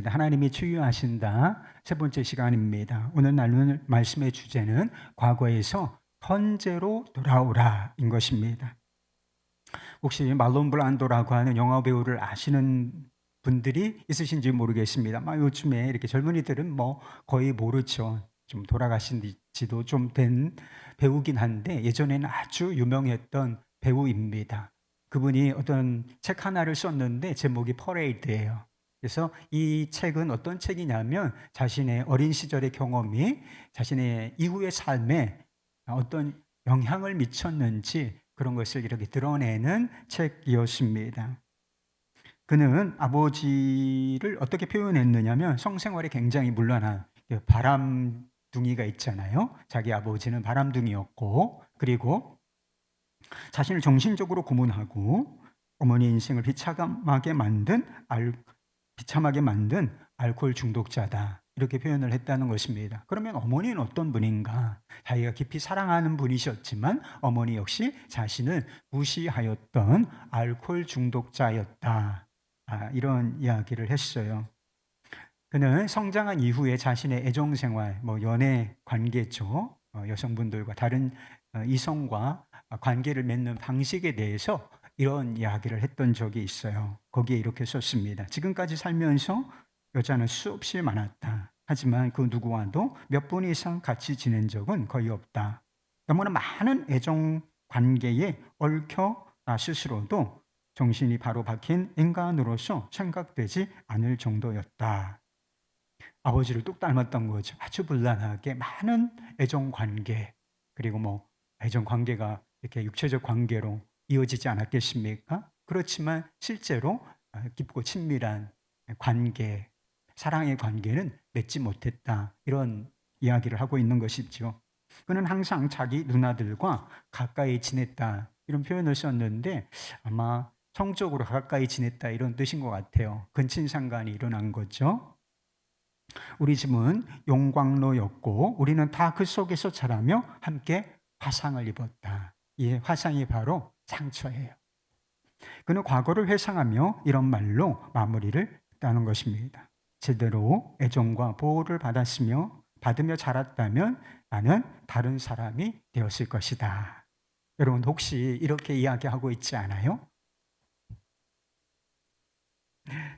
하나님이 치유하신다. 세 번째 시간입니다. 오늘 나눌 말씀의 주제는 과거에서 현재로 돌아오라인 것입니다. 혹시 말론 브란도라고 하는 영화 배우를 아시는 분들이 있으신지 모르겠습니다. 요즘에 이렇게 젊은이들은 거의 모르죠. 좀 돌아가신 지도 좀 된 배우긴 한데 예전에는 아주 유명했던 배우입니다. 그분이 어떤 책 하나를 썼는데 제목이 퍼레이드예요. 그래서 이 책은 어떤 책이냐면 자신의 어린 시절의 경험이 자신의 이후의 삶에 어떤 영향을 미쳤는지 그런 것을 이렇게 드러내는 책이었습니다. 그는 아버지를 어떻게 표현했느냐면 성생활에 굉장히 문란한 바람둥이가 있잖아요. 자기 아버지는 바람둥이였고, 그리고 자신을 정신적으로 고문하고 어머니 인생을 비참하게 만든 알코올 중독자다, 이렇게 표현을 했다는 것입니다. 그러면 어머니는 어떤 분인가? 자기가 깊이 사랑하는 분이셨지만 어머니 역시 자신을 무시하였던 알코올 중독자였다, 이런 이야기를 했어요. 그는 성장한 이후에 자신의 애정생활, 연애 관계죠, 여성분들과 다른 이성과 관계를 맺는 방식에 대해서 이런 이야기를 했던 적이 있어요. 거기에 이렇게 썼습니다. 지금까지 살면서 여자는 수없이 많았다. 하지만 그 누구와도 몇 분 이상 같이 지낸 적은 거의 없다. 너무나 많은 애정 관계에 얽혀 나 스스로도 정신이 바로 박힌 인간으로서 생각되지 않을 정도였다. 아버지를 뚝 닮았던 거죠. 아주 불란하게 많은 애정 관계, 그리고 애정 관계가 이렇게 육체적 관계로 이어지지 않았겠습니까? 그렇지만 실제로 깊고 친밀한 관계, 사랑의 관계는 맺지 못했다, 이런 이야기를 하고 있는 것이죠. 그는 항상 자기 누나들과 가까이 지냈다, 이런 표현을 썼는데 아마 성적으로 가까이 지냈다, 이런 뜻인 것 같아요. 근친상간이 일어난 거죠. 우리 집은 용광로였고 우리는 다 그 속에서 자라며 함께 화상을 입었다. 이 화상이 바로 상처예요. 그는 과거를 회상하며 이런 말로 마무리를 따는 것입니다. 제대로 애정과 보호를 받으며 자랐다면 나는 다른 사람이 되었을 것이다. 여러분 혹시 이렇게 이야기하고 있지 않아요?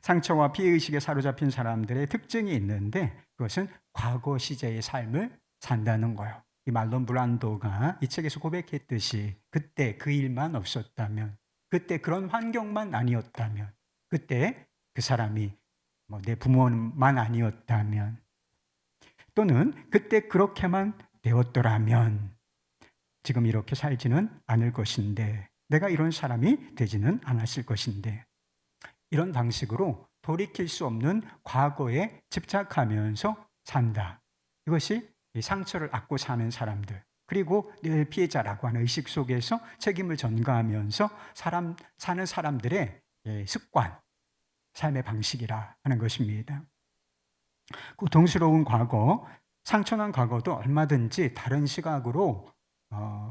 상처와 피해의식에 사로잡힌 사람들의 특징이 있는데 그것은 과거 시제의 삶을 산다는 거예요. 이 말론 브란도가 이 책에서 고백했듯이 그때 그 일만 없었다면, 그때 그런 환경만 아니었다면, 그때 그 사람이 내 부모만 아니었다면, 또는 그때 그렇게만 되었더라면 지금 이렇게 살지는 않을 것인데, 내가 이런 사람이 되지는 않았을 것인데, 이런 방식으로 돌이킬 수 없는 과거에 집착하면서 산다. 이것이 상처를 안고 사는 사람들, 그리고 늘 피해자라고 하는 의식 속에서 책임을 전가하면서 사는 사람들의 습관, 삶의 방식이라 하는 것입니다. 고통스러운 과거, 상처난 과거도 얼마든지 다른 시각으로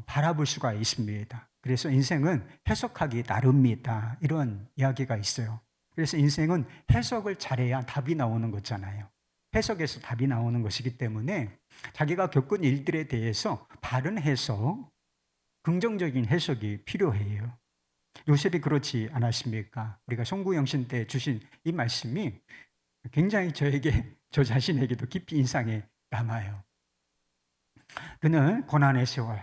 바라볼 수가 있습니다. 그래서 인생은 해석하기 나름이다, 이런 이야기가 있어요. 그래서 인생은 해석을 잘해야 답이 나오는 거잖아요. 해석에서 답이 나오는 것이기 때문에 자기가 겪은 일들에 대해서 바른 해석, 긍정적인 해석이 필요해요. 요셉이 그렇지 않았습니까? 우리가 송구영신 때 주신 이 말씀이 굉장히 저 자신에게도 깊이 인상에 남아요. 그는 고난의 세월,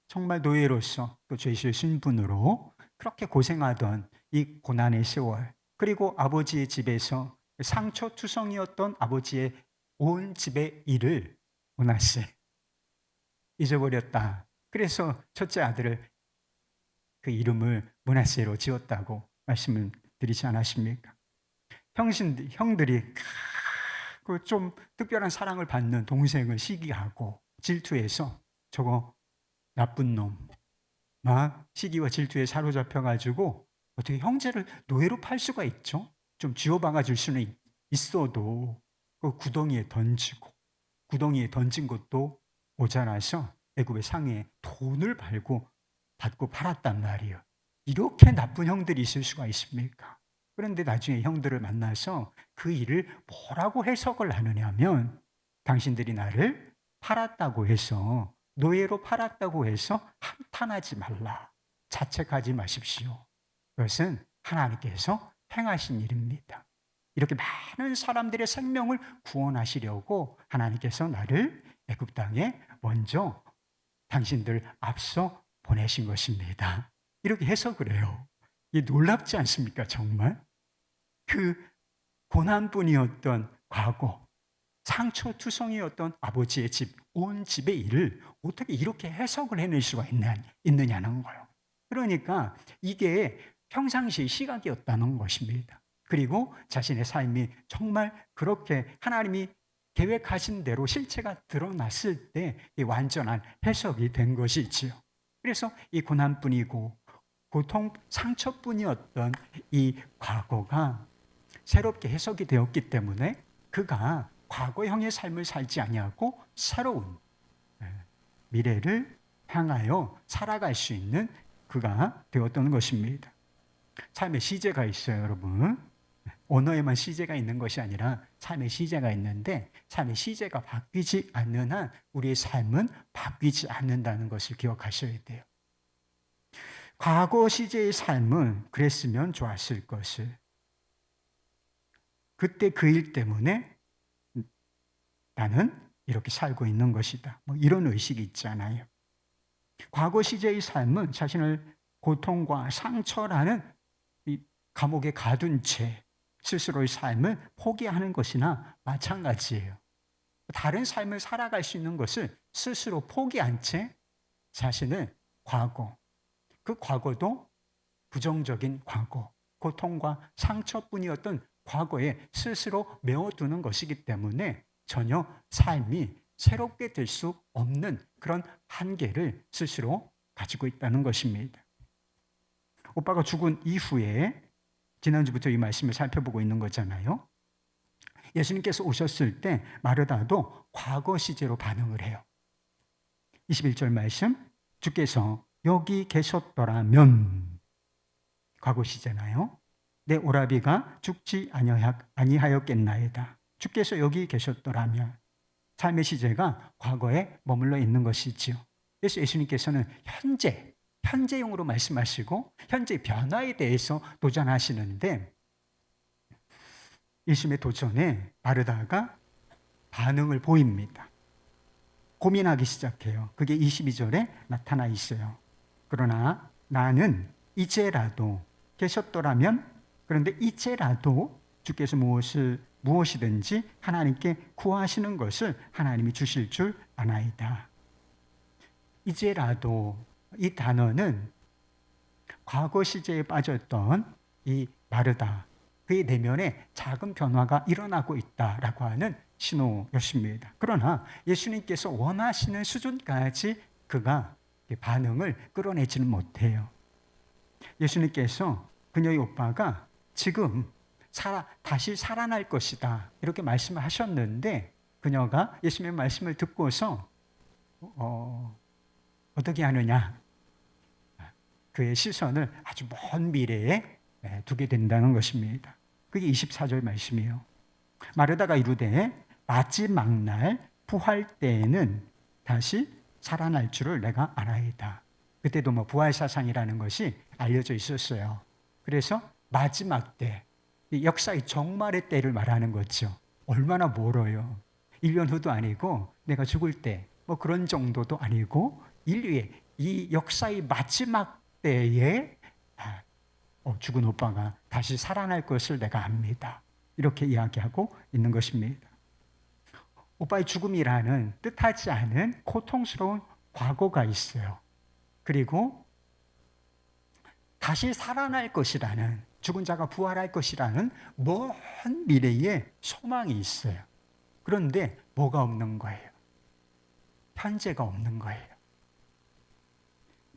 정말 노예로서 또 죄수의 신분으로 그렇게 고생하던 이 고난의 세월, 그리고 아버지의 집에서 상처투성이었던 아버지의 온 집의 일을 므낫세 잊어버렸다. 그래서 첫째 아들을 그 이름을 므낫세로 지었다고 말씀을 드리지 않았습니까? 형들이 그 좀 특별한 사랑을 받는 동생을 시기하고 질투해서 저거 나쁜 놈, 시기와 질투에 사로잡혀가지고 어떻게 형제를 노예로 팔 수가 있죠? 좀 쥐어박아 줄 수는 있어도 그 구덩이에 던진 것도 모자라서 애굽의 상에 돈을 받고 팔았단 말이에요. 이렇게 나쁜 형들이 있을 수가 있습니까? 그런데 나중에 형들을 만나서 그 일을 뭐라고 해석을 하느냐면, 당신들이 나를 팔았다고 해서, 노예로 팔았다고 해서 한탄하지 말라. 자책하지 마십시오. 그것은 하나님께서 행하신 일입니다. 이렇게 많은 사람들의 생명을 구원하시려고 하나님께서 나를 애굽 땅에 먼저 당신들 앞서 보내신 것입니다. 이렇게 해석을 해요. 이 놀랍지 않습니까? 정말 그 고난뿐이었던 과거, 상처투성이었던 아버지의 집, 온 집의 일을 어떻게 이렇게 해석을 해낼 수가 있느냐는 거예요. 그러니까 이게 평상시의 시각이었다는 것입니다. 그리고 자신의 삶이 정말 그렇게 하나님이 계획하신 대로 실체가 드러났을 때 이 완전한 해석이 된 것이지요. 그래서 이 고난뿐이고 고통, 상처뿐이었던 이 과거가 새롭게 해석이 되었기 때문에 그가 과거형의 삶을 살지 아니하고 새로운 미래를 향하여 살아갈 수 있는 그가 되었던 것입니다. 삶에 시제가 있어요, 여러분. 언어에만 시제가 있는 것이 아니라 삶의 시제가 있는데, 삶의 시제가 바뀌지 않는 한 우리의 삶은 바뀌지 않는다는 것을 기억하셔야 돼요. 과거 시제의 삶은 그랬으면 좋았을 것을, 그때 그 일 때문에 나는 이렇게 살고 있는 것이다, 뭐 이런 의식이 있잖아요. 과거 시제의 삶은 자신을 고통과 상처라는 이 감옥에 가둔 채 스스로의 삶을 포기하는 것이나 마찬가지예요. 다른 삶을 살아갈 수 있는 것을 스스로 포기한 채 자신을 과거, 그 과거도 부정적인 과거, 고통과 상처뿐이었던 과거에 스스로 메워두는 것이기 때문에 전혀 삶이 새롭게 될 수 없는 그런 한계를 스스로 가지고 있다는 것입니다. 오빠가 죽은 이후에 지난주부터 이 말씀을 살펴보고 있는 거잖아요. 예수님께서 오셨을 때 마르다도 과거 시제로 반응을 해요. 21절 말씀, 주께서 여기 계셨더라면, 과거 시제나요? 내 오라비가 죽지 아니하였겠나이다. 주께서 여기 계셨더라면, 삶의 시제가 과거에 머물러 있는 것이지요. 그래서 예수님께서는 현재용으로 말씀하시고 현재 변화에 대해서 도전하시는데, 예수님의 도전에 마르다가 반응을 보입니다. 고민하기 시작해요. 그게 22절에 나타나 있어요. 그러나 나는 이제라도 계셨더라면, 그런데 이제라도 주께서 무엇이든지 하나님께 구하시는 것을 하나님이 주실 줄 아나이다. 이제라도, 이 단어는 과거 시제에 빠졌던 이 마르다, 그의 내면에 작은 변화가 일어나고 있다라고 하는 신호였습니다. 그러나 예수님께서 원하시는 수준까지 그가 반응을 끌어내지는 못해요. 예수님께서 그녀의 오빠가 지금 다시 살아날 것이다, 이렇게 말씀을 하셨는데, 그녀가 예수님의 말씀을 듣고서 어떻게 하느냐, 그의 시선을 아주 먼 미래에 두게 된다는 것입니다. 그게 24절 말씀이에요. 마르다가 이르되 마지막 날 부활 때에는 다시 살아날 줄을 내가 알아이다. 그때도 뭐 부활 사상이라는 것이 알려져 있었어요. 그래서 마지막 때, 역사의 종말의 때를 말하는 거죠. 얼마나 멀어요. 1년 후도 아니고 내가 죽을 때 뭐 그런 정도도 아니고, 인류의 이 역사의 마지막 때에 죽은 오빠가 다시 살아날 것을 내가 압니다. 이렇게 이야기하고 있는 것입니다. 오빠의 죽음이라는 뜻하지 않은 고통스러운 과거가 있어요. 그리고 다시 살아날 것이라는, 죽은 자가 부활할 것이라는 먼 미래에 소망이 있어요. 그런데 뭐가 없는 거예요? 현재가 없는 거예요.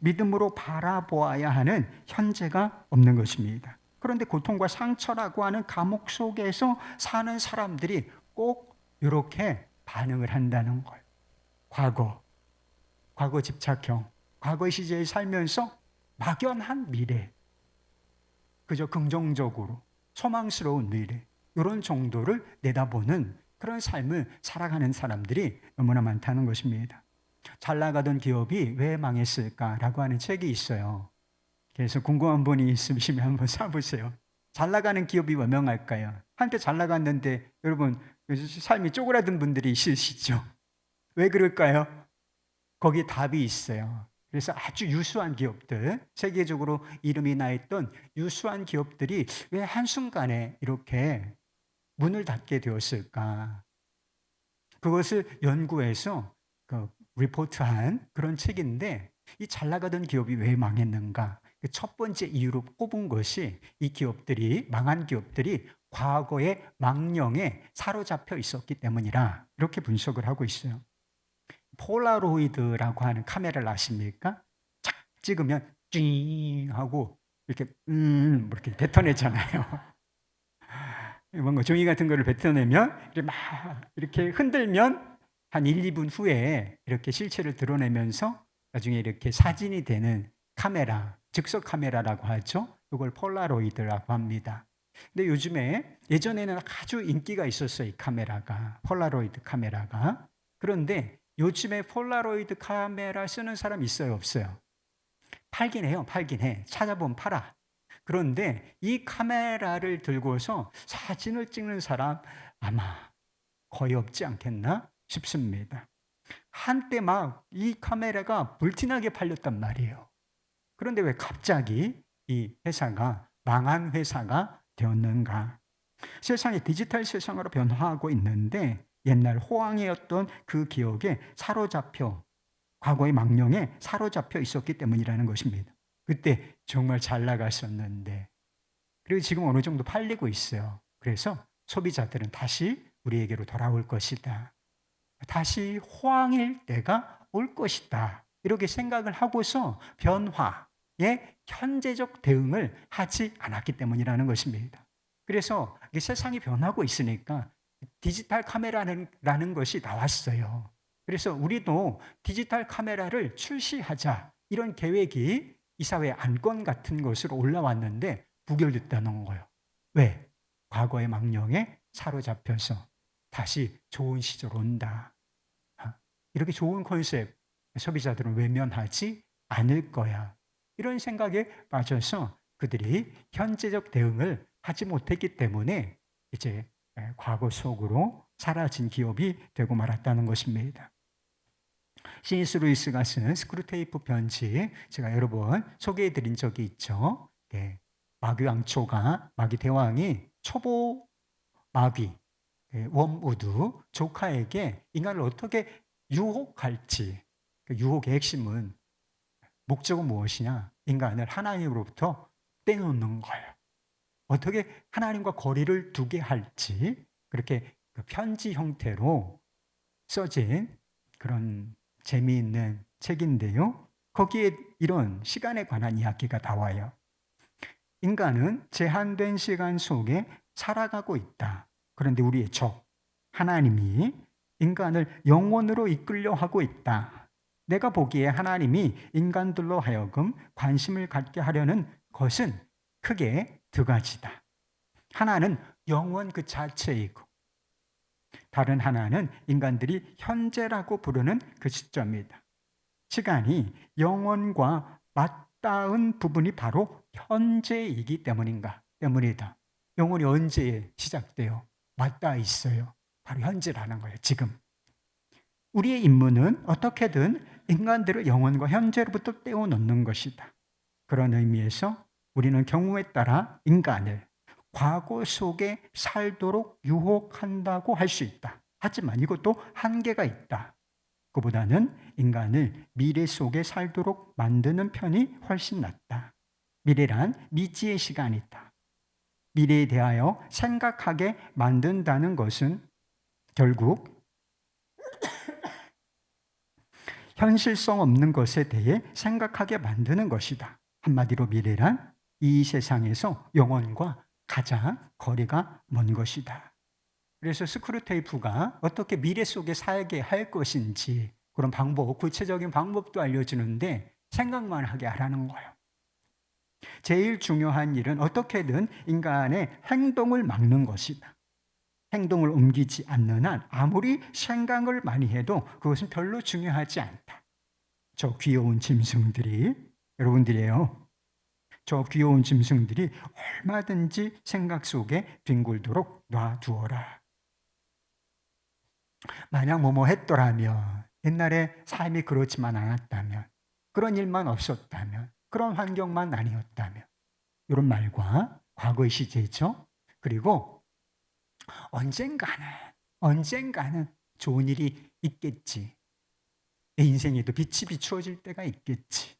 믿음으로 바라보아야 하는 현재가 없는 것입니다. 그런데 고통과 상처라고 하는 감옥 속에서 사는 사람들이 꼭 이렇게 반응을 한다는 거예요. 과거 집착형, 과거의 시제에 살면서 막연한 미래, 그저 긍정적으로 소망스러운 미래, 이런 정도를 내다보는 그런 삶을 살아가는 사람들이 너무나 많다는 것입니다. 잘 나가던 기업이 왜 망했을까라고 하는 책이 있어요. 그래서 궁금한 분이 있으시면 한번 사보세요. 잘 나가는 기업이 왜 망할까요? 한때 잘 나갔는데 여러분 삶이 쪼그라든 분들이 있으시죠? 왜 그럴까요? 거기에 답이 있어요. 그래서 아주 유수한 기업들, 세계적으로 이름이 나 있던 유수한 기업들이 왜 한순간에 이렇게 문을 닫게 되었을까? 그것을 연구해서 리포트한 그런 책인데, 이 잘 나가던 기업이 왜 망했는가? 그 첫 번째 이유로 꼽은 것이 이 기업들이, 망한 기업들이 과거의 망령에 사로잡혀 있었기 때문이라 이렇게 분석을 하고 있어요. 폴라로이드라고 하는 카메라를 아십니까? 착 찍으면 찡 하고 이렇게 이렇게 뱉어내잖아요. 뭔가 종이 같은 거를 뱉어내면 이렇게 막 이렇게 흔들면 한 1, 2분 후에 이렇게 실체를 드러내면서 나중에 이렇게 사진이 되는 카메라, 즉석 카메라라고 하죠. 이걸 폴라로이드라고 합니다. 근데 요즘에, 예전에는 아주 인기가 있었어요, 이 카메라가, 폴라로이드 카메라가. 그런데 요즘에 폴라로이드 카메라 쓰는 사람 있어요, 없어요? 팔긴 해요, 팔긴 해. 찾아보면 팔아. 그런데 이 카메라를 들고서 사진을 찍는 사람 아마 거의 없지 않겠나 싶습니다. 한때 막 이 카메라가 불티나게 팔렸단 말이에요. 그런데 왜 갑자기 이 회사가 망한 회사가 되었는가? 세상이 디지털 세상으로 변화하고 있는데 옛날 호황이었던 그 기억에 사로잡혀, 과거의 망령에 사로잡혀 있었기 때문이라는 것입니다. 그때 정말 잘 나갔었는데, 그리고 지금 어느 정도 팔리고 있어요. 그래서 소비자들은 다시 우리에게로 돌아올 것이다. 다시 호황일 때가 올 것이다. 이렇게 생각을 하고서 변화에 현재적 대응을 하지 않았기 때문이라는 것입니다. 그래서 세상이 변하고 있으니까 디지털 카메라라는 것이 나왔어요. 그래서 우리도 디지털 카메라를 출시하자, 이런 계획이 이 사회 안건 같은 것으로 올라왔는데 부결됐다는 거예요. 왜? 과거의 망령에 사로잡혀서 다시 좋은 시절 온다. 이렇게 좋은 컨셉 소비자들은 외면하지 않을 거야. 이런 생각에 빠져서 그들이 현재적 대응을 하지 못했기 때문에 이제 과거 속으로 사라진 기업이 되고 말았다는 것입니다. C.S. 루이스가 쓴 스크루테이프 편지, 제가 여러 번 소개해 드린 적이 있죠. 네. 마귀 대왕이 초보 마귀 웜우드 조카에게 인간을 어떻게 유혹할지, 그 유혹의 핵심은, 목적은 무엇이냐? 인간을 하나님으로부터 떼놓는 거예요. 어떻게 하나님과 거리를 두게 할지, 그렇게 그 편지 형태로 써진 그런 재미있는 책인데요. 거기에 이런 시간에 관한 이야기가 나와요. 인간은 제한된 시간 속에 살아가고 있다. 그런데 우리의 적, 하나님이 인간을 영원으로 이끌려 하고 있다. 내가 보기에 하나님이 인간들로 하여금 관심을 갖게 하려는 것은 크게 두 가지다. 하나는 영원 그 자체이고, 다른 하나는 인간들이 현재라고 부르는 그 시점이다. 시간이 영원과 맞닿은 부분이 바로 현재이기 때문이다. 영원이 언제 시작돼요? 맞닿아 있어요. 바로 현재라는 거예요, 지금. 우리의 임무는 어떻게든 인간들을 영원과 현재로부터 떼어놓는 것이다. 그런 의미에서 우리는 경우에 따라 인간을 과거 속에 살도록 유혹한다고 할 수 있다. 하지만 이것도 한계가 있다. 그보다는 인간을 미래 속에 살도록 만드는 편이 훨씬 낫다. 미래란 미지의 시간이다. 미래에 대하여 생각하게 만든다는 것은 결국 현실성 없는 것에 대해 생각하게 만드는 것이다. 한마디로 미래란 이 세상에서 영원과 가장 거리가 먼 것이다. 그래서 스크루테이프가 어떻게 미래 속에 살게 할 것인지 그런 방법, 구체적인 방법도 알려주는데 생각만 하게 하라는 거예요. 제일 중요한 일은 어떻게든 인간의 행동을 막는 것이다. 행동을 옮기지 않는 한 아무리 생각을 많이 해도 그것은 별로 중요하지 않다. 저 귀여운 짐승들이, 여러분들이에요. 저 귀여운 짐승들이 얼마든지 생각 속에 뒹굴도록 놔두어라. 만약 뭐뭐 했더라면, 옛날에 삶이 그렇지만 않았다면, 그런 일만 없었다면, 그런 환경만 아니었다면, 이런 말과 과거의 시제죠. 그리고 언젠가는 좋은 일이 있겠지. 내 인생에도 빛이 비추어질 때가 있겠지.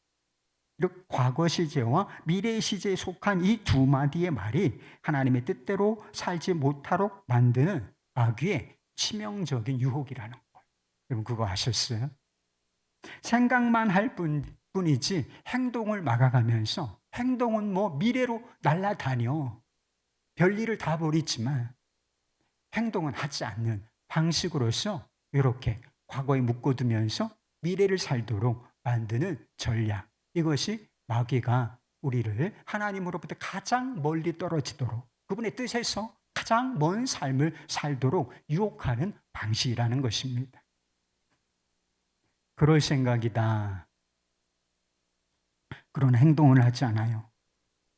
이렇게 과거 시제와 미래 시제에 속한 이 두 마디의 말이 하나님의 뜻대로 살지 못하도록 만드는 마귀의 치명적인 유혹이라는 거예요. 여러분 그거 아셨어요? 생각만 할 뿐이지 행동을 막아가면서, 행동은 뭐 미래로 날아다녀. 별일을 다 벌이지만 행동은 하지 않는 방식으로서 이렇게 과거에 묶어두면서 미래를 살도록 만드는 전략. 이것이 마귀가 우리를 하나님으로부터 가장 멀리 떨어지도록, 그분의 뜻에서 가장 먼 삶을 살도록 유혹하는 방식이라는 것입니다. 그럴 생각이다. 그런 행동을 하지 않아요.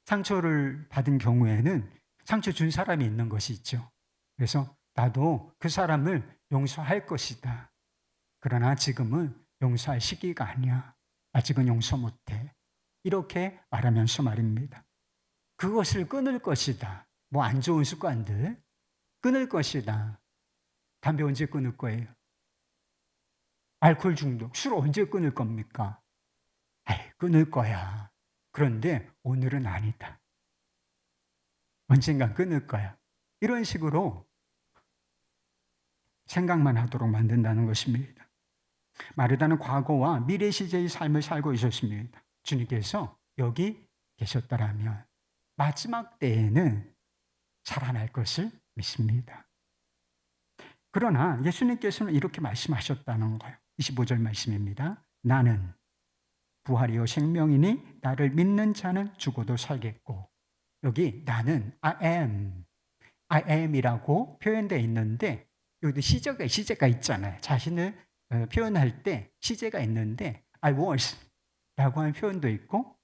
상처를 받은 경우에는 상처 준 사람이 있는 것이 있죠. 그래서 나도 그 사람을 용서할 것이다. 그러나 지금은 용서할 시기가 아니야. 아직은 용서 못해. 이렇게 말하면서 말입니다. 그것을 끊을 것이다. 뭐 안 좋은 습관들 끊을 것이다. 담배 언제 끊을 거예요? 알코올 중독, 술 언제 끊을 겁니까? 끊을 거야. 그런데 오늘은 아니다. 언젠가 끊을 거야. 이런 식으로 생각만 하도록 만든다는 것입니다. 마르다는 과거와 미래 시제의 삶을 살고 있었습니다. 주님께서 여기 계셨더라면 마지막 때에는 살아날 것을 믿습니다. 그러나 예수님께서는 이렇게 말씀하셨다는 거예요. 25절 말씀입니다. 나는 부활이요 생명이니 나를 믿는 자는 죽어도 살겠고, 여기 나는 I am이라고 표현되어 있는데 여기도 시제가 있잖아요. 자신을 표현할 때 시제가 있는데 I was 라고 하는 표현도 있고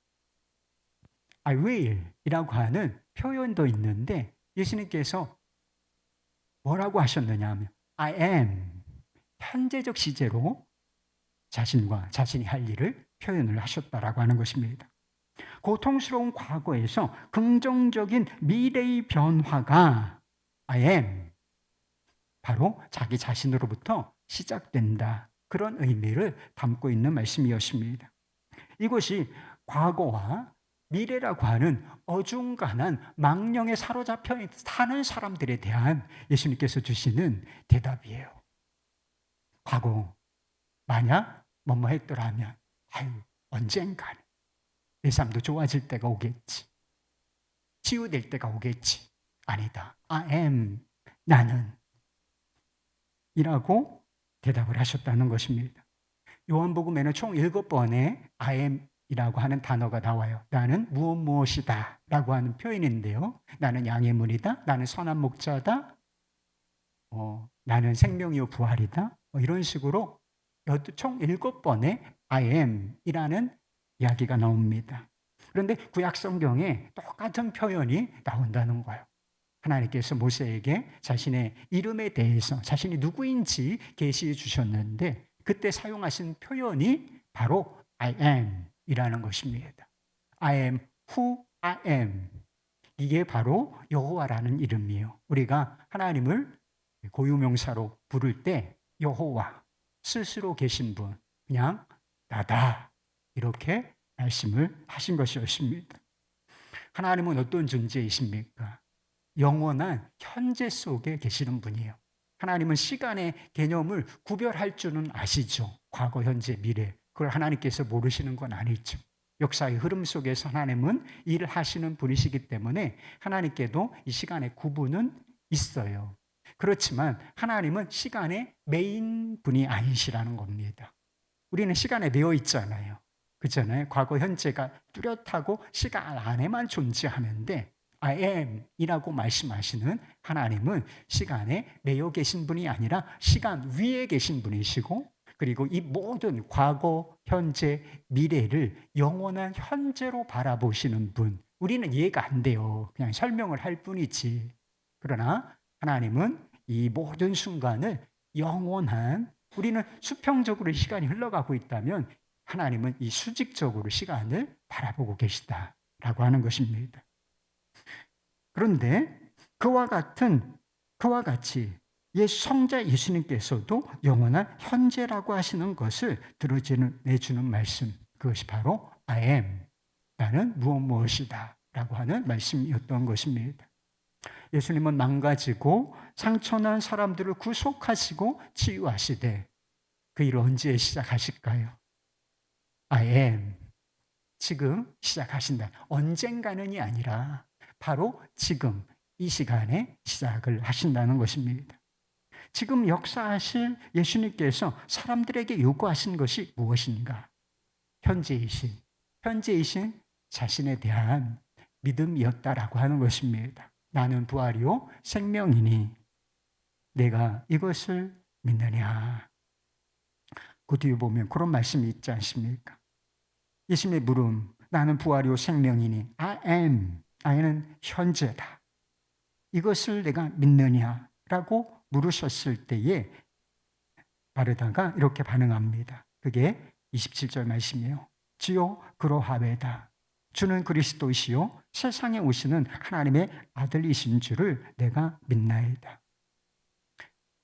I will 이라고 하는 표현도 있는데, 예수님께서 뭐라고 하셨느냐 하면 I am, 현재적 시제로 자신과 자신이 할 일을 표현을 하셨다라고 하는 것입니다. 고통스러운 과거에서 긍정적인 미래의 변화가 I am, 바로 자기 자신으로부터 시작된다. 그런 의미를 담고 있는 말씀이었습니다. 이것이 과거와 미래라고 하는 어중간한 망령에 사로잡혀 사는 사람들에 대한 예수님께서 주시는 대답이에요. 과거, 만약 뭐뭐 했더라면 언젠가는 내 삶도 좋아질 때가 오겠지. 치유될 때가 오겠지. 아니다. I am, 나는 이라고 대답을 하셨다는 것입니다. 요한복음에는 총 7번의 I am 이라고 하는 단어가 나와요. 나는 무엇이다 라고 하는 표현인데요. 나는 양의 문이다. 나는 선한 목자다. 나는 생명이요 부활이다. 이런 식으로 총 7번의 I am 이라는 이야기가 나옵니다. 그런데 구약 성경에 똑같은 표현이 나온다는 거예요. 하나님께서 모세에게 자신의 이름에 대해서 자신이 누구인지 계시해 주셨는데 그때 사용하신 표현이 바로 I am 이라는 것입니다. I am who I am. 이게 바로 여호와라는 이름이에요. 우리가 하나님을 고유명사로 부를 때 여호와, 스스로 계신 분, 그냥 나다 이렇게 말씀을 하신 것이었습니다. 하나님은 어떤 존재이십니까? 영원한 현재 속에 계시는 분이에요. 하나님은 시간의 개념을 구별할 줄은 아시죠. 과거, 현재, 미래. 그걸 하나님께서 모르시는 건 아니죠. 역사의 흐름 속에서 하나님은 일을 하시는 분이시기 때문에 하나님께도 이 시간의 구분은 있어요. 그렇지만 하나님은 시간의 메인 분이 아니시라는 겁니다. 우리는 시간에 매여 있잖아요. 그렇잖아요. 과거, 현재가 뚜렷하고 시간 안에만 존재하는데 I am 이라고 말씀하시는 하나님은 시간에 매여 계신 분이 아니라 시간 위에 계신 분이시고, 그리고 이 모든 과거, 현재, 미래를 영원한 현재로 바라보시는 분. 우리는 이해가 안 돼요. 그냥 설명을 할 뿐이지. 그러나 하나님은 이 모든 순간을 영원한, 우리는 수평적으로 시간이 흘러가고 있다면 하나님은 이 수직적으로 시간을 바라보고 계시다라고 하는 것입니다. 그런데 그와 같이 성자 예수님께서도 영원한 현재라고 하시는 것을 드러내주는 말씀, 그것이 바로 I am, 나는 무엇이다 라고 하는 말씀이었던 것입니다. 예수님은 망가지고 상처난 사람들을 구속하시고 치유하시되 그 일을 언제 시작하실까요? I am, 지금 시작하신다. 언젠가는이 아니라 바로 지금 이 시간에 시작을 하신다는 것입니다. 지금 역사하실 예수님께서 사람들에게 요구하신 것이 무엇인가? 현재이신 자신에 대한 믿음이었다라고 하는 것입니다. 나는 부활이요 생명이니 내가 이것을 믿느냐? 그 뒤에 보면 그런 말씀이 있지 않습니까? 예수님의 물음, 나는 부활이요 생명이니 I am, I는 현재다. 이것을 내가 믿느냐라고 물으셨을 때에 마르다가 이렇게 반응합니다. 그게 27절 말씀이에요. 주여 그러하외다. 주는 그리스도이시요 세상에 오시는 하나님의 아들이신 줄을 내가 믿나이다.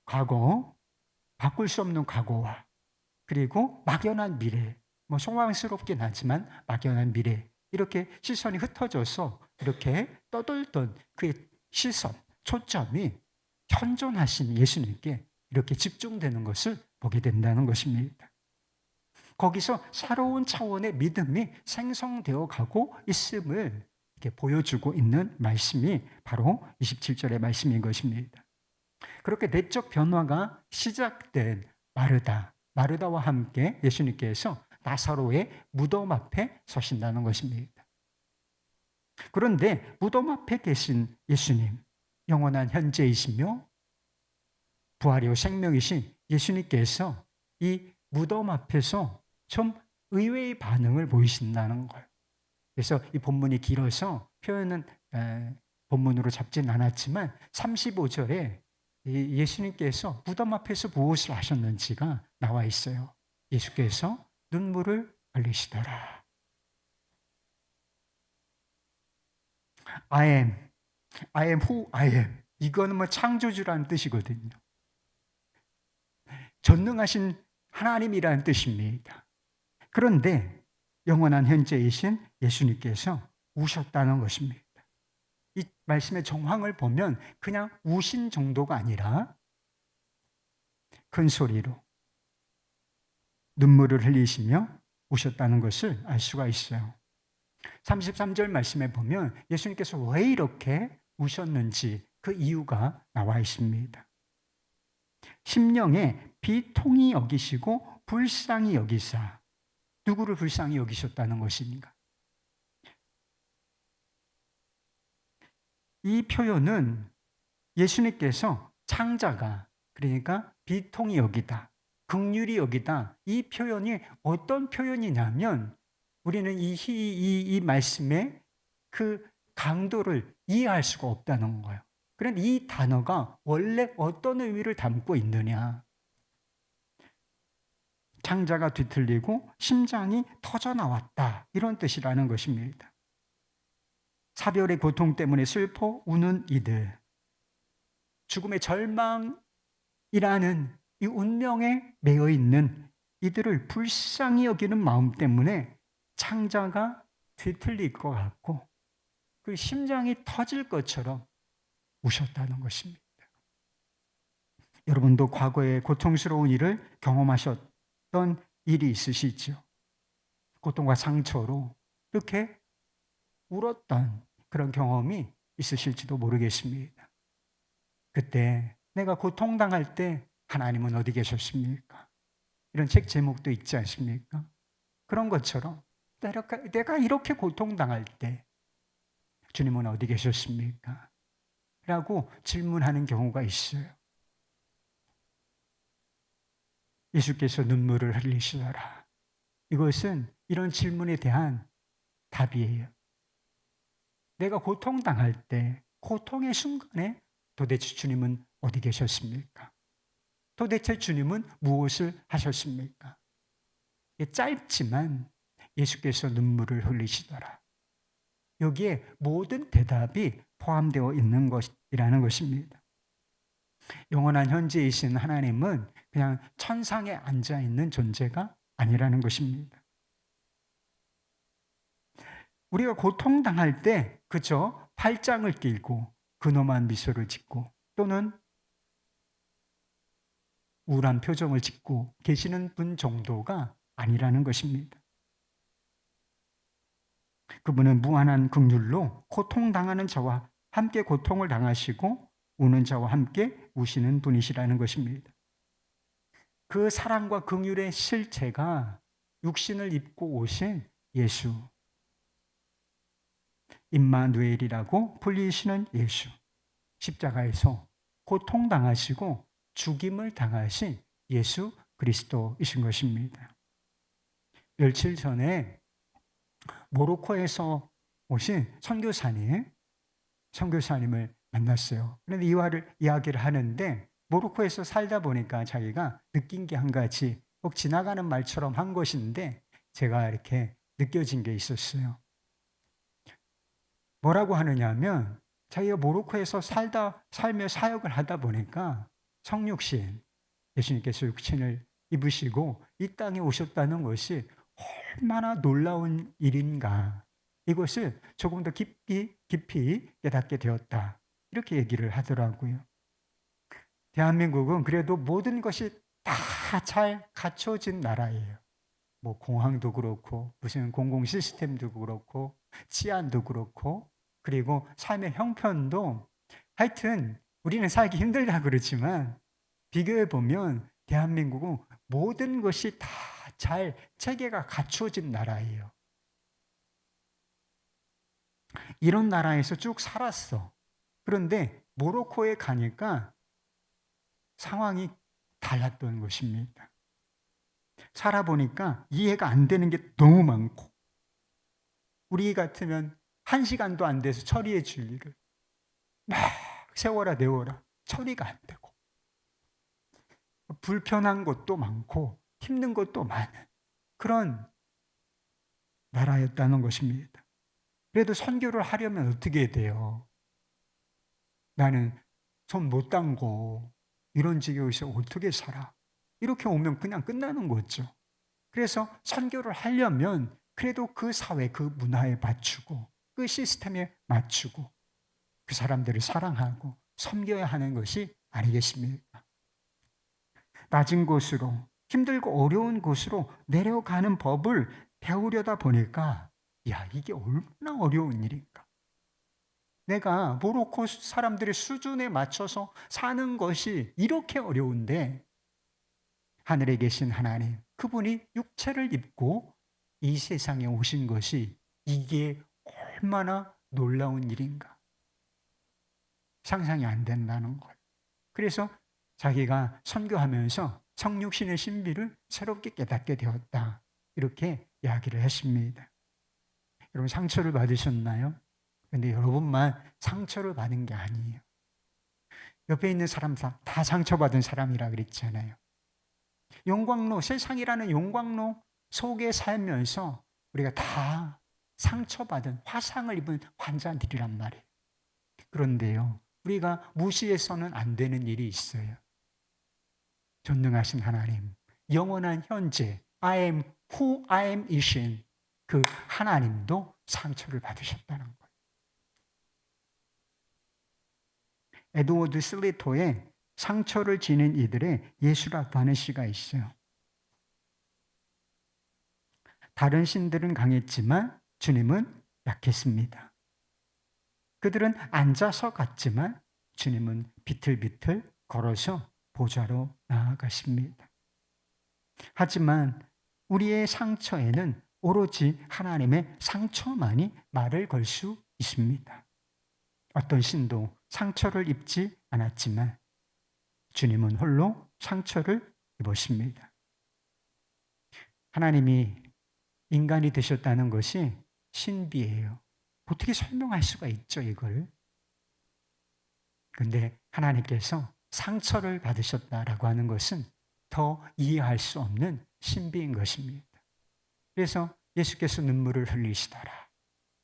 과거, 바꿀 수 없는 과거와 그리고 막연한 미래, 소망스럽긴 하지만 막연한 미래, 이렇게 시선이 흩어져서 이렇게 떠돌던 그의 시선, 초점이 현존하신 예수님께 이렇게 집중되는 것을 보게 된다는 것입니다. 거기서 새로운 차원의 믿음이 생성되어 가고 있음을 이렇게 보여주고 있는 말씀이 바로 27절의 말씀인 것입니다. 그렇게 내적 변화가 시작된 마르다와 함께 예수님께서 나사로의 무덤 앞에 서신다는 것입니다. 그런데 무덤 앞에 계신 예수님, 영원한 현재이시며 부활이요 생명이신 예수님께서 이 무덤 앞에서 좀 의외의 반응을 보이신다는 거예요. 그래서 이 본문이 길어서 표현은 본문으로 잡진 않았지만 35절에 예수님께서 무덤 앞에서 무엇을 하셨는지가 나와 있어요. 예수께서 눈물을 흘리시더라. I am who I am. 이거는 창조주라는 뜻이거든요. 전능하신 하나님이라는 뜻입니다. 그런데 영원한 현재이신 예수님께서 우셨다는 것입니다. 이 말씀의 정황을 보면 그냥 우신 정도가 아니라 큰 소리로 눈물을 흘리시며 우셨다는 것을 알 수가 있어요. 33절 말씀에 보면 예수님께서 왜 이렇게 우셨는지 그 이유가 나와 있습니다. 심령에 비통히 여기시고 불쌍히 여기사. 누구를 불쌍히 여기셨다는 것입니까? 이 표현은 예수님께서 창자가, 그러니까 비통히 여기다, 긍휼히 여기다, 이 표현이 어떤 표현이냐면 우리는 이 말씀의 그 강도를 이해할 수가 없다는 거예요. 그런데 이 단어가 원래 어떤 의미를 담고 있느냐. 창자가 뒤틀리고 심장이 터져나왔다, 이런 뜻이라는 것입니다. 사별의 고통 때문에 슬퍼 우는 이들, 죽음의 절망이라는 이 운명에 매여 있는 이들을 불쌍히 여기는 마음 때문에 창자가 뒤틀릴 것 같고 그 심장이 터질 것처럼 우셨다는 것입니다. 여러분도 과거에 고통스러운 일을 경험하셨던 일이 있으시죠? 고통과 상처로 이렇게 울었던 그런 경험이 있으실지도 모르겠습니다. 그때 내가 고통당할 때 하나님은 어디 계셨습니까? 이런 책 제목도 있지 않습니까? 그런 것처럼 내가 이렇게 고통당할 때 주님은 어디 계셨습니까? 라고 질문하는 경우가 있어요. 예수께서 눈물을 흘리시더라. 이것은 이런 질문에 대한 답이에요. 내가 고통당할 때, 고통의 순간에 도대체 주님은 어디 계셨습니까? 도대체 주님은 무엇을 하셨습니까? 짧지만 예수께서 눈물을 흘리시더라. 여기에 모든 대답이 포함되어 있는 것이라는 것입니다. 영원한 현재이신 하나님은 그냥 천상에 앉아있는 존재가 아니라는 것입니다. 우리가 고통당할 때 그저 팔짱을 끼고 근엄한 미소를 짓고 또는 우울한 표정을 짓고 계시는 분 정도가 아니라는 것입니다. 그분은 무한한 긍휼로 고통당하는 자와 함께 고통을 당하시고 우는 자와 함께 우시는 분이시라는 것입니다. 그 사랑과 긍휼의 실체가 육신을 입고 오신 예수, 임마누엘이라고 불리시는 예수, 십자가에서 고통당하시고 죽임을 당하신 예수 그리스도이신 것입니다. 며칠 전에 모로코에서 오신 선교사님을 만났어요. 그런데 이야기를 하는데 모로코에서 살다 보니까 자기가 느낀 게 한 가지, 꼭 지나가는 말처럼 한 것인데 제가 이렇게 느껴진 게 있었어요. 뭐라고 하느냐 하면 자기가 모로코에서 살며 사역을 하다 보니까 성육신, 예수님께서 육신을 입으시고 이 땅에 오셨다는 것이 얼마나 놀라운 일인가, 이것을 조금 더 깊이 깨닫게 되었다, 이렇게 얘기를 하더라고요. 대한민국은 그래도 모든 것이 다 잘 갖춰진 나라예요. 뭐 공항도 그렇고 무슨 공공 시스템도 그렇고 치안도 그렇고 그리고 삶의 형편도, 하여튼 우리는 살기 힘들다 그러지만 비교해 보면 대한민국은 모든 것이 다 잘 체계가 갖춰진 나라예요. 이런 나라에서 쭉 살았어. 그런데 모로코에 가니까 상황이 달랐던 것입니다. 살아보니까 이해가 안 되는 게 너무 많고, 우리 같으면 1시간도 안 돼서 처리해 줄 일을 막 세워라 내워라 처리가 안 되고, 불편한 것도 많고 힘든 것도 많은 그런 나라였다는 것입니다. 그래도 선교를 하려면 어떻게 돼요? 나는 손 못 담고 이런 지경에서 어떻게 살아? 이렇게 오면 그냥 끝나는 거죠. 그래서 선교를 하려면 그래도 그 사회, 그 문화에 맞추고 그 시스템에 맞추고 그 사람들을 사랑하고 섬겨야 하는 것이 아니겠습니까? 낮은 곳으로, 힘들고 어려운 곳으로 내려가는 법을 배우려다 보니까 이게 얼마나 어려운 일인가. 내가 모로코 사람들의 수준에 맞춰서 사는 것이 이렇게 어려운데 하늘에 계신 하나님, 그분이 육체를 입고 이 세상에 오신 것이 이게 얼마나 놀라운 일인가. 상상이 안 된다는 것. 그래서 자기가 선교하면서 성육신의 신비를 새롭게 깨닫게 되었다, 이렇게 이야기를 했습니다. 여러분 상처를 받으셨나요? 그런데 여러분만 상처를 받은 게 아니에요. 옆에 있는 사람 다 상처받은 사람이라 그랬잖아요. 용광로, 세상이라는 용광로 속에 살면서 우리가 다 상처받은, 화상을 입은 환자들이란 말이에요. 그런데요, 우리가 무시해서는 안 되는 일이 있어요. 전능하신 하나님, 영원한 현재, I am who I am 이신 그 하나님도 상처를 받으셨다는 거예요. 에드워드 슬리토의 상처를 지닌 이들의 예수라고 하는 시가 있어요. 다른 신들은 강했지만 주님은 약했습니다. 그들은 앉아서 갔지만 주님은 비틀비틀 걸어서 보좌로 나아가십니다. 하지만 우리의 상처에는 오로지 하나님의 상처만이 말을 걸 수 있습니다. 어떤 신도 상처를 입지 않았지만 주님은 홀로 상처를 입으십니다. 하나님이 인간이 되셨다는 것이 신비예요. 어떻게 설명할 수가 있죠, 이걸? 근데 하나님께서 상처를 받으셨다라고 하는 것은 더 이해할 수 없는 신비인 것입니다. 그래서 예수께서 눈물을 흘리시더라.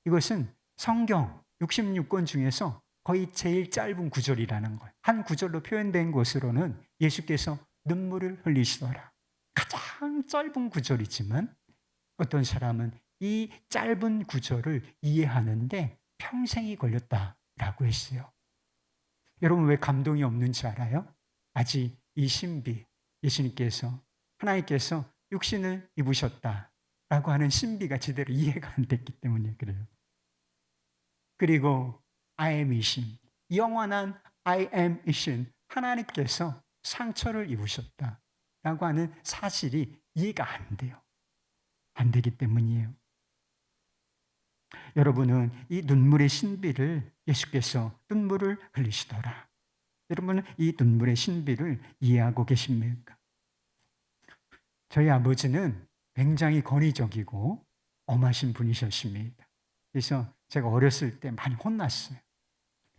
이것은 성경 66권 중에서 거의 제일 짧은 구절이라는 거예요. 한 구절로 표현된 것으로는 예수께서 눈물을 흘리시더라. 가장 짧은 구절이지만 어떤 사람은 이 짧은 구절을 이해하는데 평생이 걸렸다라고 했어요. 여러분 왜 감동이 없는지 알아요? 아직 이 신비, 예수님께서, 하나님께서 육신을 입으셨다라고 하는 신비가 제대로 이해가 안 됐기 때문에 그래요. 그리고 I am이신, 영원한 I am이신 하나님께서 상처를 입으셨다라고 하는 사실이 이해가 안 돼요. 안 되기 때문이에요. 여러분은 이 눈물의 신비를 예수께서 눈물을 흘리시더라. 여러분은 이 눈물의 신비를 이해하고 계십니까? 저희 아버지는 굉장히 권위적이고 엄하신 분이셨습니다. 그래서 제가 어렸을 때 많이 혼났어요.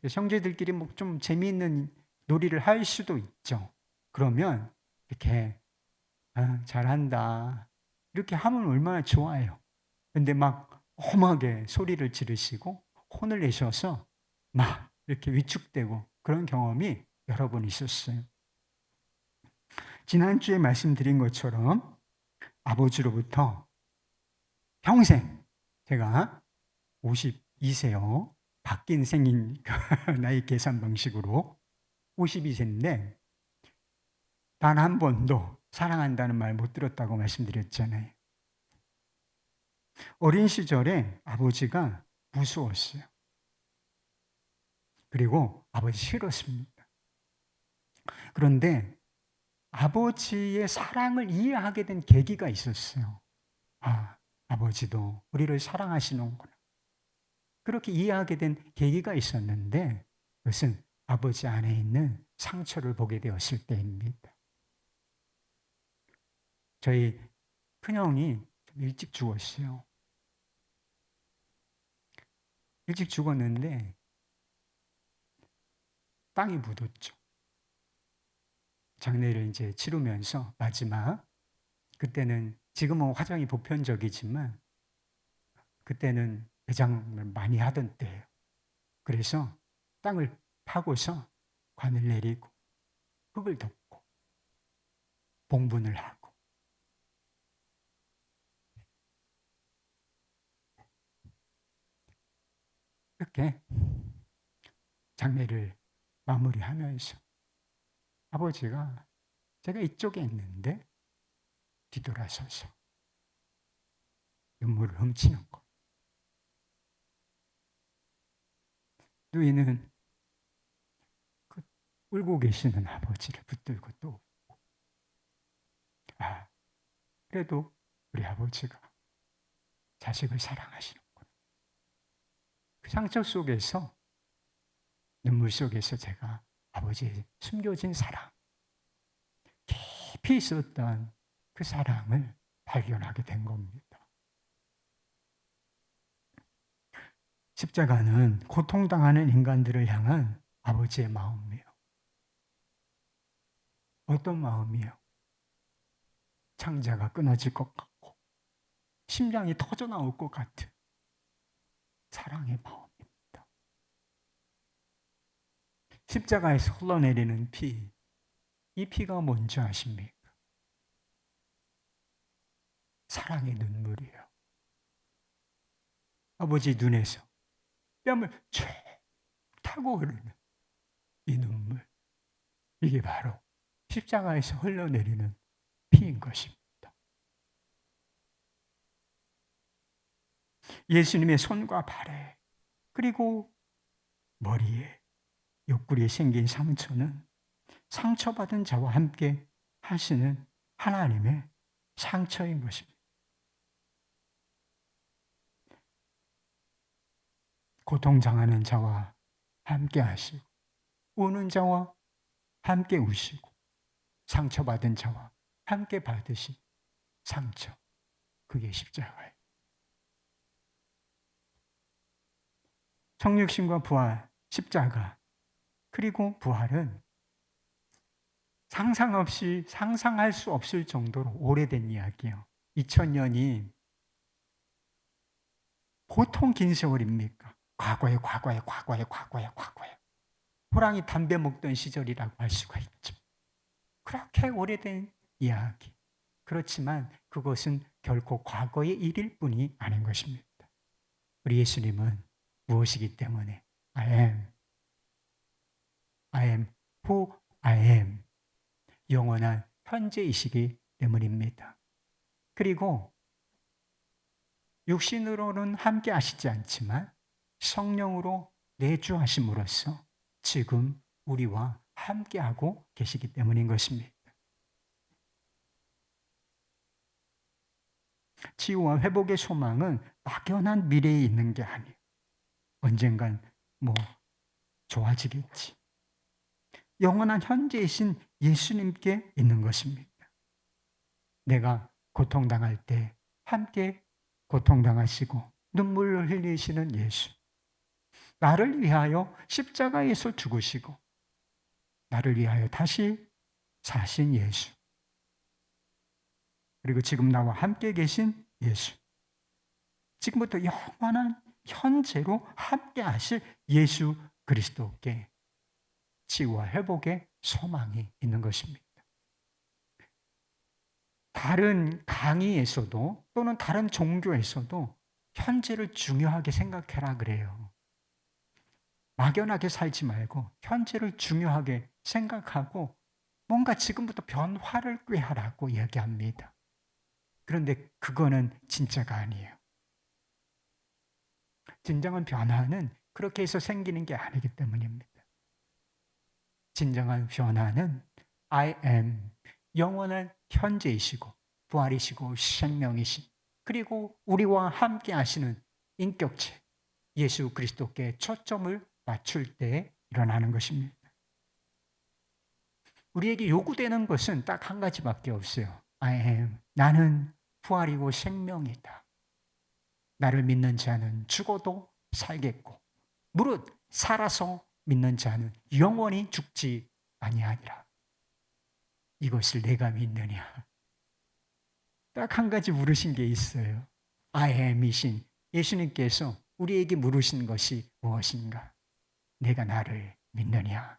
형제들끼리 뭐 좀 재미있는 놀이를 할 수도 있죠. 그러면 이렇게 잘한다 이렇게 하면 얼마나 좋아요. 근데 막 험하게 소리를 지르시고 혼을 내셔서 막 이렇게 위축되고 그런 경험이 여러 번 있었어요. 지난주에 말씀드린 것처럼 아버지로부터 평생 제가 52세요. 바뀐 생긴 나이 계산 방식으로 52세인데 단 한 번도 사랑한다는 말 못 들었다고 말씀드렸잖아요. 어린 시절에 아버지가 무서웠어요. 그리고 아버지 싫었습니다. 그런데 아버지의 사랑을 이해하게 된 계기가 있었어요. 아버지도 우리를 사랑하시는구나. 그렇게 이해하게 된 계기가 있었는데 그것은 아버지 안에 있는 상처를 보게 되었을 때입니다. 저희 큰형이 좀 일찍 죽었어요. 일찍 죽었는데 땅이 묻었죠. 장례를 이제 치르면서 마지막 그때는 지금은 화장이 보편적이지만 그때는 매장을 많이 하던 때예요. 그래서 땅을 파고서 관을 내리고 흙을 덮고 봉분을 하고 이렇게 장례를 마무리하면서 아버지가 제가 이쪽에 있는데 뒤돌아서서 눈물을 훔치는 거. 누이는 그 울고 계시는 아버지를 붙들고 또 그래도 우리 아버지가 자식을 사랑하시는구나. 그 상처 속에서 눈물 속에서 제가 아버지의 숨겨진 사랑, 깊이 있었던 그 사랑을 발견하게 된 겁니다. 십자가는 고통당하는 인간들을 향한 아버지의 마음이에요. 어떤 마음이에요? 창자가 끊어질 것 같고 심장이 터져 나올 것 같은 사랑의 마음입니다. 십자가에서 흘러내리는 피, 이 피가 뭔지 아십니까? 사랑의 눈물이에요. 아버지 눈에서 뺨을 쭉 타고 흐르는 이 눈물, 이게 바로 십자가에서 흘러내리는 피인 것입니다. 예수님의 손과 발에 그리고 머리에 옆구리에 생긴 상처는 상처받은 자와 함께 하시는 하나님의 상처인 것입니다. 고통당하는 자와 함께 하시고 우는 자와 함께 우시고 상처받은 자와 함께 받으신 상처, 그게 십자가예요. 성육신과 부활, 십자가, 그리고 부활은 상상할 수 없을 정도로 오래된 이야기예요. 2000년이 보통 긴 세월입니까? 과거에 호랑이 담배 먹던 시절이라고 할 수가 있죠. 그렇게 오래된 이야기. 그렇지만 그것은 결코 과거의 일일 뿐이 아닌 것입니다. 우리 예수님은 무엇이기 때문에 I am who I am, 영원한 현재이시기 때문입니다. 그리고 육신으로는 함께 하시지 않지만 성령으로 내주하심으로써 지금 우리와 함께하고 계시기 때문인 것입니다. 치유와 회복의 소망은 막연한 미래에 있는 게 아니에요. 언젠간 좋아지겠지. 영원한 현재이신 예수님께 있는 것입니다. 내가 고통당할 때 함께 고통당하시고 눈물을 흘리시는 예수. 나를 위하여 십자가에서 죽으시고 나를 위하여 다시 사신 예수. 그리고 지금 나와 함께 계신 예수. 지금부터 영원한 현재로 함께 하실 예수 그리스도께 치유와 회복의 소망이 있는 것입니다. 다른 강의에서도 또는 다른 종교에서도 현재를 중요하게 생각해라 그래요. 막연하게 살지 말고 현재를 중요하게 생각하고 뭔가 지금부터 변화를 꾀하라고 이야기합니다. 그런데 그거는 진짜가 아니에요. 진정한 변화는 그렇게 해서 생기는 게 아니기 때문입니다. 진정한 변화는 I am, 영원한 현재이시고 부활이시고 생명이신, 그리고 우리와 함께 하시는 인격체 예수 그리스도께 초점을 맞출 때 일어나는 것입니다. 우리에게 요구되는 것은 딱 한 가지밖에 없어요. I am, 나는 부활이고 생명이다. 나를 믿는 자는 죽어도 살겠고 무릇 살아서 믿는 자는 영원히 죽지 아니하니라. 이것을 내가 믿느냐? 딱 한 가지 물으신 게 있어요. I am이신 예수님께서 우리에게 물으신 것이 무엇인가? 내가 나를 믿느냐?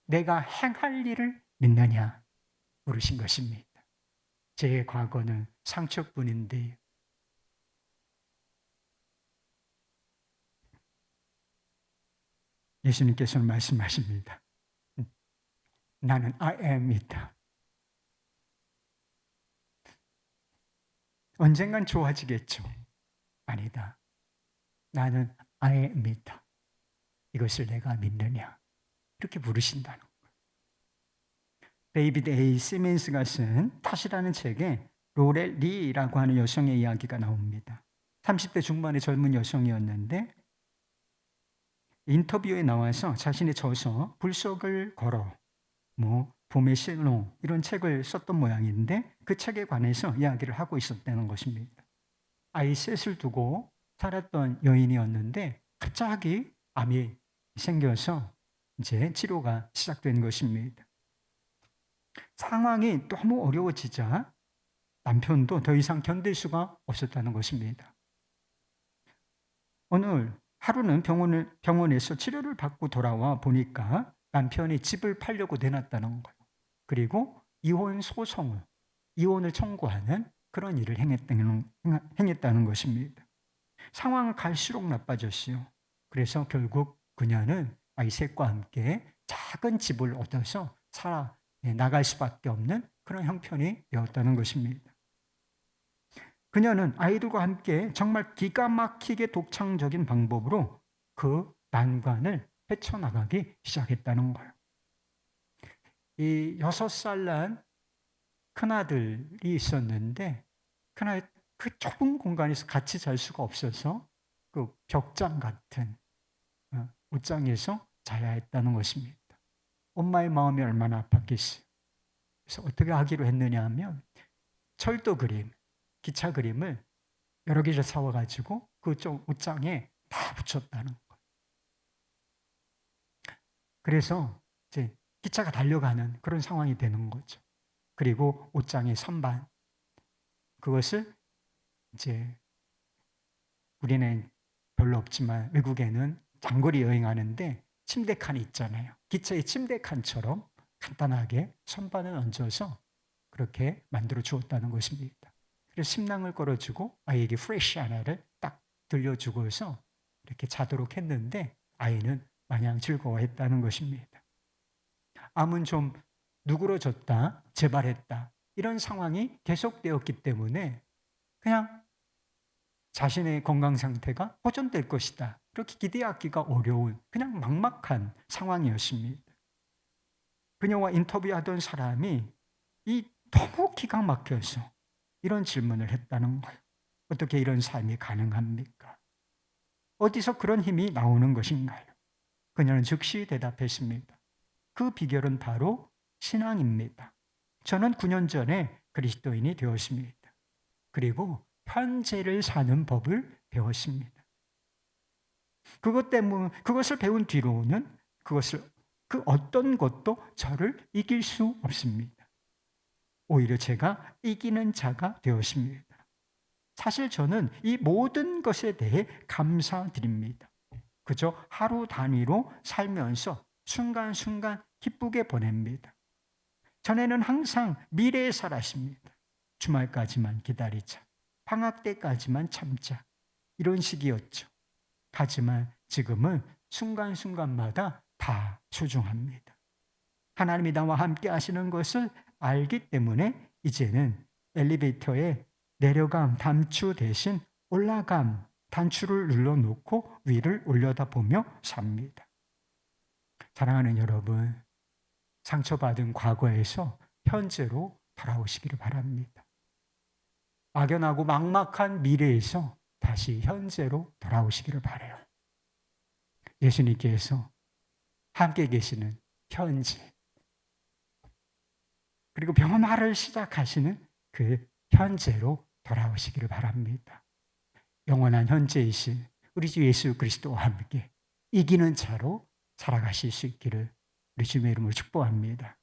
내가 행할 일을 믿느냐? 물으신 것입니다. 제 과거는 상처뿐인데 예수님께서는 말씀하십니다. 나는 I am이다. 언젠간 좋아지겠죠. 아니다. 나는 I am이다. 이것을 내가 믿느냐? 이렇게 물으신다는 거예요. 데이비드 A. 시멘스가 쓴 탓이라는 책에 로렐 리라고 하는 여성의 이야기가 나옵니다. 30대 중반의 젊은 여성이었는데 인터뷰에 나와서 자신의 저서 불속을 걸어 봄의 실로 이런 책을 썼던 모양인데 그 책에 관해서 이야기를 하고 있었다는 것입니다. 아이 셋을 두고 살았던 여인이었는데 갑자기 암이 생겨서 이제 치료가 시작된 것입니다. 상황이 너무 어려워지자 남편도 더 이상 견딜 수가 없었다는 것입니다. 오늘 하루는 병원에서 치료를 받고 돌아와 보니까 남편이 집을 팔려고 내놨다는 거예요. 그리고 이혼을 청구하는 그런 일을 행했다는 것입니다. 상황은 갈수록 나빠졌어요. 그래서 결국 그녀는 아이 셋과 함께 작은 집을 얻어서 살아 나갈 수밖에 없는 그런 형편이 되었다는 것입니다. 그녀는 아이들과 함께 정말 기가 막히게 독창적인 방법으로 그 난관을 헤쳐나가기 시작했다는 거예요. 이 6살 난 큰아들이 있었는데 그 좁은 공간에서 같이 잘 수가 없어서 그 벽장 같은 옷장에서 자야 했다는 것입니다. 엄마의 마음이 얼마나 아팠겠어요. 그래서 어떻게 하기로 했느냐 하면 철도 그림, 기차 그림을 여러 개를 사와가지고 그쪽 옷장에 다 붙였다는 거예요. 그래서 이제 기차가 달려가는 그런 상황이 되는 거죠. 그리고 옷장의 선반, 그것을 이제 우리는 별로 없지만 외국에는 장거리 여행하는데 침대 칸이 있잖아요. 기차의 침대 칸처럼 간단하게 선반을 얹어서 그렇게 만들어 주었다는 것입니다. 그래서 침낭을 걸어주고 아이에게 프레쉬 하나를 딱 들려주고서 이렇게 자도록 했는데 아이는 마냥 즐거워했다는 것입니다. 암은 좀 누그러졌다, 재발했다 이런 상황이 계속되었기 때문에 그냥 자신의 건강 상태가 호전될 것이다. 그렇게 기대하기가 어려운 그냥 막막한 상황이었습니다. 그녀와 인터뷰하던 사람이 너무 기가 막혀서 이런 질문을 했다는 거예요. 어떻게 이런 삶이 가능합니까? 어디서 그런 힘이 나오는 것인가요? 그녀는 즉시 대답했습니다. 그 비결은 바로 신앙입니다. 저는 9년 전에 그리스도인이 되었습니다. 그리고 현재를 사는 법을 배웠습니다. 그것을 배운 뒤로는 그 어떤 것도 저를 이길 수 없습니다. 오히려 제가 이기는 자가 되었습니다. 사실 저는 이 모든 것에 대해 감사드립니다. 그저 하루 단위로 살면서 순간순간 기쁘게 보냅니다. 전에는 항상 미래에 살았습니다. 주말까지만 기다리자. 방학 때까지만 참자. 이런 식이었죠. 하지만 지금은 순간순간마다 다 소중합니다. 하나님이 나와 함께 하시는 것을 알기 때문에 이제는 엘리베이터에 내려감 단추 대신 올라감 단추를 눌러놓고 위를 올려다보며 삽니다. 사랑하는 여러분, 상처받은 과거에서 현재로 돌아오시기를 바랍니다. 막연하고 막막한 미래에서 다시 현재로 돌아오시기를 바라요. 예수님께서 함께 계시는 현재, 그리고 변화를 시작하시는 그 현재로 돌아오시기를 바랍니다. 영원한 현재이신 우리 주 예수 그리스도와 함께 이기는 자로 살아가실 수 있기를 우리 주님의 이름으로 축복합니다.